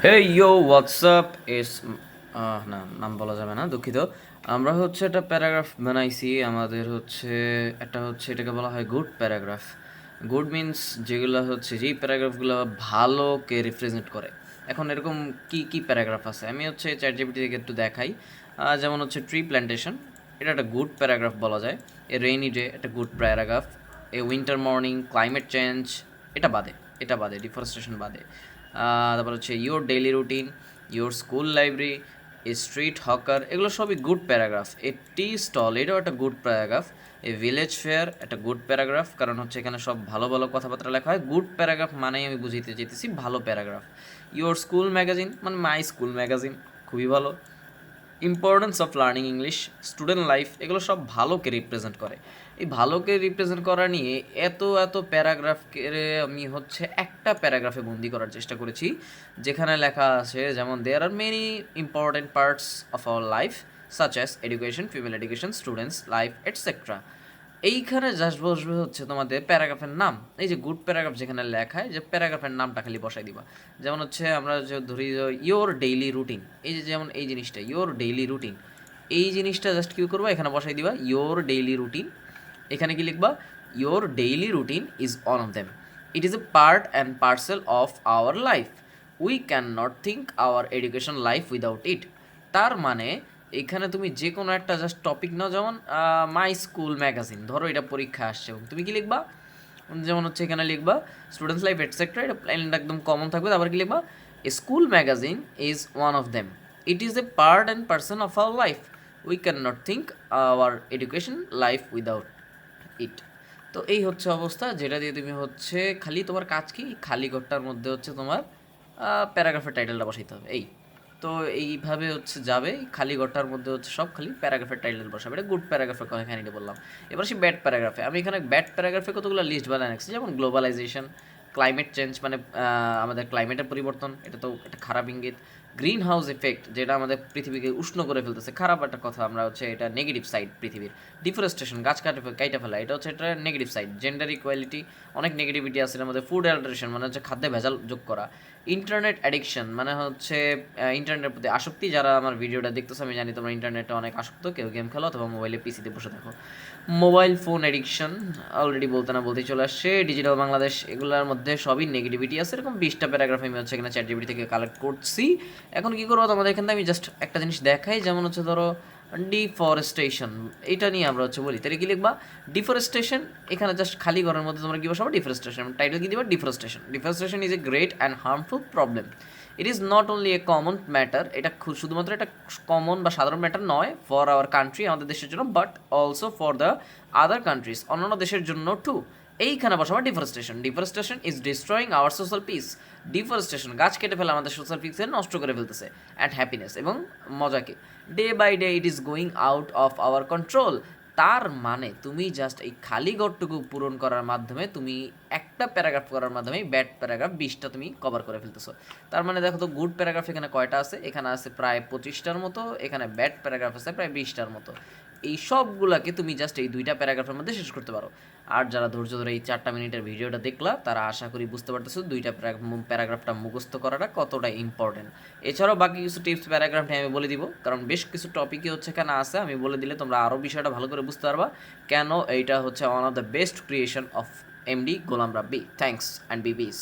হে ইয়ো WhatsApp ইস না নাম বলা যাবে না, দুঃখিত। আমরা হচ্ছে একটা প্যারাগ্রাফ বানাইছি আমাদের হচ্ছে একটা হচ্ছে এটাকে বলা হয় গুড প্যারাগ্রাফ। গুড মিনস যেগুলো হচ্ছে যেই প্যারাগ্রাফগুলো ভালোকে রিপ্রেজেন্ট করে। এখন এরকম কি কি প্যারাগ্রাফ আছে আমি হচ্ছে চ্যাট জিপিটি থেকে একটু দেখাই। যেমন হচ্ছে ট্রি প্ল্যান্টেশন, এটা একটা গুড প্যারাগ্রাফ বলা যায়। এ রেইনি ডে একটা good paragraph. A winter morning, climate change, এটা বাদে এটা বাদে ডিফরেস্টেশন বাদে। তারপর হচ্ছে your daily routine, your school library, a street hawker, এগুলো সবই গুড প্যারাগ্রাফ। এ টি স্টল, এটাও একটা good paragraph. A village fair একটা গুড প্যারাগ্রাফ, কারণ হচ্ছে এখানে সব ভালো ভালো কথাবার্তা লেখা হয়। গুড প্যারাগ্রাফ মানেই আমি বুঝিতে চাইতেছি ভালো প্যারাগ্রাফ। ইয়োর স্কুল ম্যাগাজিন মানে মাই স্কুল ম্যাগাজিন, খুবই ভালো। Importance of learning English, student life, এগুলো সব ভালোকে রিপ্রেজেন্ট করে। এই ভালোকে রিপ্রেজেন্ট করা নিয়ে এত এত প্যারাগ্রাফকে আমি হচ্ছে একটা প্যারাগ্রাফে বন্দি করার চেষ্টা করেছি, যেখানে লেখা আছে যেমন there are many important parts of our life such as education, female education, students life etcetera. এইখানে জাস্ট বসবে হচ্ছে তোমাদের প্যারাগ্রাফের নাম। এই যে গুড প্যারাগ্রাফ যেখানে লেখায় যে প্যারাগ্রাফের নামটা খালি বসাই দিবা। যেমন হচ্ছে আমরা যে ধরি ইয়োর ডেইলি রুটিন, এই যে যেমন এই জিনিসটা ইয়োর ডেইলি রুটিন, এই জিনিসটা জাস্ট কী করবা এখানে বসাই দিবা ইয়োর ডেইলি রুটিন। এখানে কি লিখবা? Your daily routine is one of them. It is a part and parcel of our life. We can not think our education life without ইট। তার মানে এখানে তুমি যে কোনো একটা জাস্ট টপিক নাও, যেমন মাই স্কুল ম্যাগাজিন, ধরো এটা পরীক্ষা আসছে এবং তুমি কি লিখবা? যেমন হচ্ছে এখানে লিখবা স্টুডেন্টস লাইফ এটসেট্রা, এটা প্ল্যানটা একদম কমন থাকবে। তারপর কি লিখবা? A school magazine is one of them. It is a part and person of our life. We can not think our education life without it. তো এই হচ্ছে অবস্থা, যেটা দিয়ে তুমি হচ্ছে খালি তোমার কাজ কি, খালি ঘরটার মধ্যে হচ্ছে তোমার প্যারাগ্রাফের টাইটেলটা বসাইতে হবে। এই তো এইভাবে হচ্ছে যাবে, খালি ঘরটার মধ্যে হচ্ছে সব খালি প্যারাগ্রাফের টাইটেল বসাবে। এটা গুড প্যারাগ্রাফের কথা এখানে বললাম। এবার সেই ব্যাড প্যারাগ্রাফে, আমি এখানে ব্যাড প্যারাগ্রাফে কতগুলো লিস্ট বানিয়ে রাখছি, যেমন গ্লোবালাইজেশন, ক্লাইমেট চেঞ্জ মানে আমাদের ক্লাইমেটের পরিবর্তন, এটা তো একটা খারাপ ইঙ্গিত। গ্রিন হাউস এফেক্ট, যেটা আমাদের পৃথিবীকে উষ্ণ করে ফেলতেছে, খারাপ একটা কথা, আমরা হচ্ছে এটা নেগেটিভ সাইড পৃথিবীর। ডিফরেস্টেশন, গাছ কাইটা ফেলা, এটা হচ্ছে এটা নেগেটিভ সাইড। জেন্ডার ইকুয়ালিটি, অনেক নেগেটিভিটি আছে এর মধ্যে। ফুড অ্যাডাল্টারেশন মানে হচ্ছে খাদ্যে ভেজাল যোগ করা। ইন্টারনেট অ্যাডিকশন মানে হচ্ছে ইন্টারনেটের প্রতি আসক্তি। যারা আমার ভিডিওটা দেখতেছো আমি জানি তোমরা ইন্টারনেটে অনেক আসক্ত, কেউ গেম খেলো অথবা মোবাইলে পিসিতে বসে থাকো। মোবাইল ফোন অ্যাডিকশন অলরেডি বলতে না বলতেই চলে আসছে। ডিজিটাল বাংলাদেশ, এগুলোর মধ্যে সবই নেগেটিভিটি আছে। এরকম 20টা প্যারাগ্রাফ আমি হচ্ছে এখানে চ্যাট জিপিটি থেকে কালেক্ট করছি। এখন কী করবো তোমাদের এখানে আমি জাস্ট একটা জিনিস দেখাই, যেমন হচ্ছে ধরো ডিফরেস্টেশন, এটা নিয়ে আমরা হচ্ছে বলি, তাহলে কি লিখবা? ডিফরেস্টেশন, এখানে জাস্ট খালি ঘরের মধ্যে তোমরা কি বসাবো? ডিফরেস্টেশন। টাইটেল কি দিবা? Deforestation. Deforestation is a great and harmful problem. It is not only a common matter, এটা শুধুমাত্র একটা কমন বা সাধারণ ম্যাটার নয় ফর আওয়ার কান্ট্রি, আমাদের দেশের জন্য, but also for the other countries, অন্যান্য দেশের জন্য টু। এইখানে বসাবো deforestation. Deforestation is destroying hour social piece. Deforestation, গাছ কেটে ফেলে আমাদের সোশ্যাল পিসকে নষ্ট করে ফেলতেছে, অ্যান্ড হ্যাপিনেস এবং মজাকে। Day by day it is going out of our control. তার মানে তুমি জাস্ট এই খালি ঘরটুকু পূরণ করার মাধ্যমে, তুমি একটা প্যারাগ্রাফ করার মাধ্যমে ব্যাড প্যারাগ্রাফ 20টা তুমি কভার করে ফেলতেছো। তার মানে দেখো তো গুড প্যারাগ্রাফ এখানে কয়টা আছে? এখানে আছে প্রায় 25টার মতো, এখানে ব্যাড প্যারাগ্রাফ আছে প্রায় 20টার মতো। এই সবগুলাকে তুমি জাস্ট এই 2টা প্যারাগ্রাফের মধ্যে শেষ করতে পারো। আর যারা ধৈর্য ধরে এই 4টা মিনিটের ভিডিওটা দেখলা, তারা আশা করি বুঝতে পারতেছো 2টা প্যারাগ্রাফটা মুখস্থ করাটা কতটা ইম্পর্টেন্ট। এছাড়াও বাকি কিছু টিপস প্যারাগ্রাফ নিয়ে আমি বলে দিব, কারণ বেশ কিছু টপিকই হচ্ছে এখানে আছে, আমি বলে দিলে তোমরা আরও বিষয়টা ভালো করে বুঝতে পারবা কেন এইটা হচ্ছে one of the best creation of MD Golam Rabbi. Thanks and be piece.